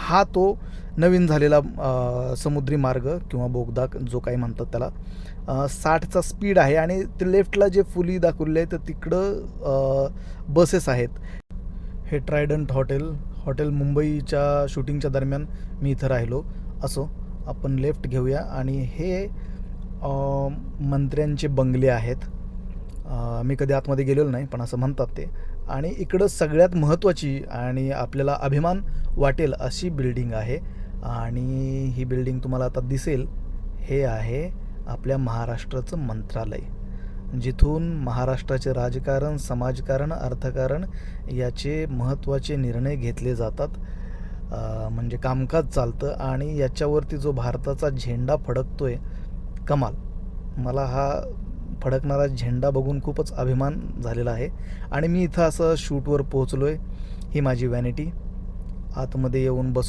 हा तो नवीन झालेला समुद्री मार्ग किंवा बोगदा जो काही म्हणतात त्याला. 60चा स्पीड आहे आणि ते लेफ्टला जे फुली दाखवले आहे तर तिकडं बसेस आहेत. हे ट्रायडंट हॉटेल मुंबईच्या शूटिंगच्या दरम्यान मी इथं राहिलो. असो, आपण लेफ्ट घेऊया आणि हे मंत्र्यांचे बंगले आहेत. मी कधी आतमध्ये गेलेलो नाही, पण असं म्हणतात ते. आणि इकडं सगळ्यात महत्त्वाची आणि आपल्याला अभिमान वाटेल अशी बिल्डिंग आहे, आणि ही बिल्डिंग तुम्हाला आता दिसेल. हे आहे आपल्या महाराष्ट्राचं मंत्रालय, जिथून महाराष्ट्राचे राजकारण, समाजकारण, अर्थकारण याचे महत्त्वाचे निर्णय घेतले जातात. म्हणजे कामकाज चालतं आणि याच्यावरती जो भारताचा झेंडा फडकतोय, कमाल. मला हा फडकणारा झेंडा बघून खूपच अभिमान झालेला आहे. आणि मी इथं असं शूटवर पोहोचलो आहे. ही माझी व्हॅनिटी. आतमध्ये येऊन बस